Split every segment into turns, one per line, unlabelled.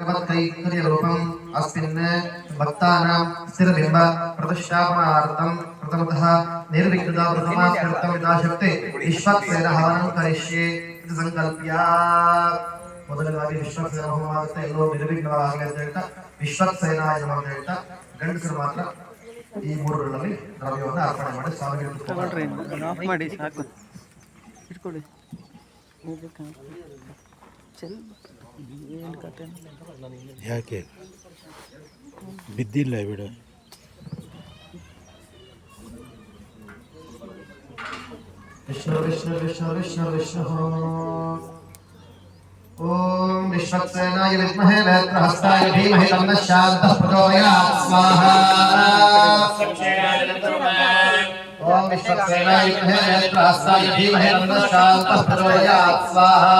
भगवत्कैंकर्यरूपम् अस्मिन् भक्तानां स्थिरबिम्ब प्रतिष्ठापनार्थं प्रथमतः निर्विघ्नताप्रथमार्थं यथाशक्ति विश्वक्सेन हवनं करिष्ये इति संकल्प्य ಮೊದಲವಾಗಿ ವಿಶ್ವಕ್ಸೇನ ಹೋಮ ಆಗುತ್ತೆ. ಎಲ್ಲೋ ನಿರ್ವಿಘ್ನವಾಗಿ ಅಂತ ಹೇಳ್ತಾ ವಿಶ್ವಕ್ಸೇನಾಯ ನಮಃ ಅಂತ ಹೇಳ್ತಾ ಗಂಡಸರು ಮಾತ್ರ ಈ ಮೂರುಗಳಲ್ಲಿ ದ್ರವ್ಯವನ್ನು ಅರ್ಪಣೆ ಮಾಡಿ ಸ್ವಾಮಿಗೆ
ಆಫ್ ಮಾಡಿ ಸಾಕು ಇಟ್ಕೊಳ್ಳಿ.
ಯಾಕೆ ಬಿದ್ದಿಲ್ಲ ಬಿಡ.
विष्णु विष्णु विष्णु विष्णु विष्णु ओम विश्वक्सेनाय विद्महे वैत्रहस्ताय धीमहि तन्नः शान्तः प्रचोदयात् स्वाहा। ओम विश्वक्सेनाय विद्महे वैत्रहस्ताय धीमहि तन्नः शान्तः प्रचोदयात् स्वाहा।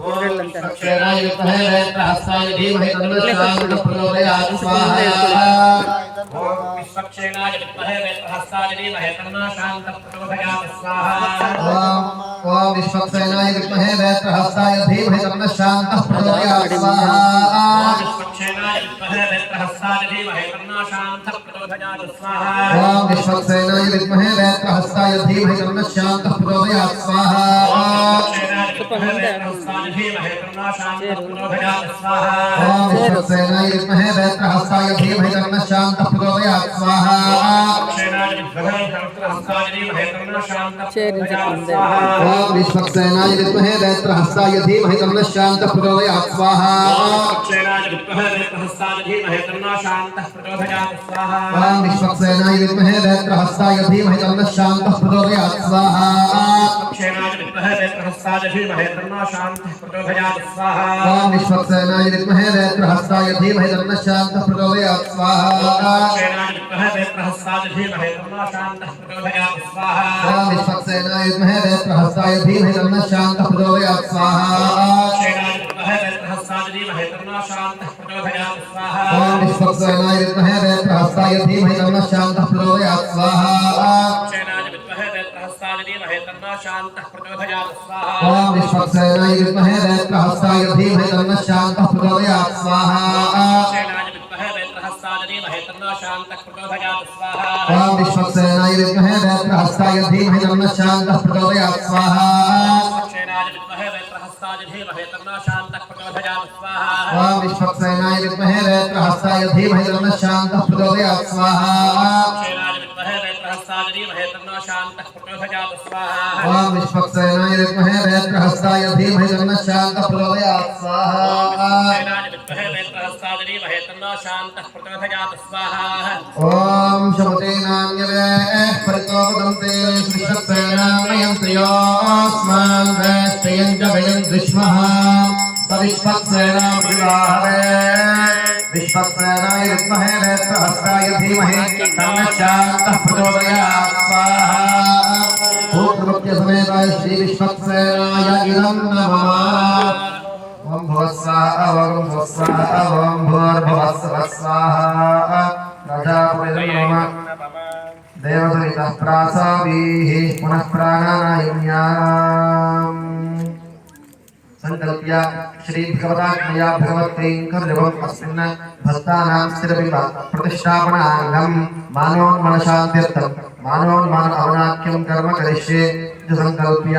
ओम विश्वक्सेनाय विद्महे वैत्रहस्ताय धीमहि तन्नः शान्तः प्रचोदयात् स्वाहा। ओम विश्वक्सेनाय विद्महे वैत्रहस्ताय धीमहि तन्नः शान्तः प्रचोदयात् स्वाहा। ओम विश्वक्सेनाय विद्महे वैत्रहस्ताय धीमहि तन्नः शान्तः प्रचोदयात् स्वाहा। ओम विश्वक्सेनाय विद्महे वैत्रहस्ताय धीमहि तन्नः शान्तः प्रचोदयात् स्वाहा। ओम विश्वक्सेनाय विद्महे वैत्रहस्ताय धीमहि तन्नः शान्तः प्रचोदयात् स्वाहा। ओम विश्वक्सेनाय विद्महे वैत्रहस्ताय धीमहि तन्नः शान्तः प्रचोदयात् स्वाहा। ओम विश्वक्सेनाय विद्महे वैत्रहस्ताय धीमहि तन्नः शान्तः प्रचोदयात् स्वाहा। ओम विश्वक्सेनाय विद्महे वैत्रहस्ताय धीमहि तन्नः शान्तः प्रचोदयात् स्वाहा। ओम विश्वक्सेनाय विद्महे वैत्रहस्ताय धीमहि तन्नः शान्तः प्रचोदयात् स्वाहा। ओम विश्वक्सेनाय विद्महे वैत्रहस्ताय धीमहि तन्नः शान्तः प्रचोदयात् स्वाहा। ओम विश्वक्सेनाय विद्महे वैत्रहस्ताय धीमहि तन्नः शान्तः प्रचोदयात् स्वाहा। ओम विश्वक्सेनाय विद्महे वैत्रहस्ताय धीमहि तन्नः शान्तः प्रचोदयात् स्वाहा। ओम विश्वक्सेनाय विद्महे वैत्रहस्ताय धीमहि तन्नः शान्तः प्रचोदयात् स्वाहा। ओम विश्वक्सेनाय विद्महे वैत्रहस्ताय धीमहि तन्नः शान्तः प्रचोदयात् स्वाहा। ओम शमुतेनान्यवे परितोपदन्ते विश्वक्सेनामयन्त्रियोऽस्मान् वेष्टयं च वयं विश्वः सविश्वक्सेना विवाहवे। विश्वक्सेनाय विद्महे वैत्रहस्ताय धीमहि तन्नः शान्तः प्रचोदयात् स्वाहा। भूतमत्यसमेताय श्री विश्वक्सेनाय इदं नमः। ओम भवस्वाहा ओम भवस्वाहा ओम भूर्भुवस्सुवः स्वाहा। प्रजापतिर्नमः देवसवितः प्रासावीः पुनः प्राणानायम्याम् संकल्प्य श्री भगवताज्ञया भगवत्कैंकर्यरूपम् अस्मिन् भक्तानां स्थिरबिम्ब प्रतिष्ठापनार्थं मानोन्मनशान्त्यर्थं मानोन्मान अवनाख्यं कर्म करिष्ये इति संकल्प्य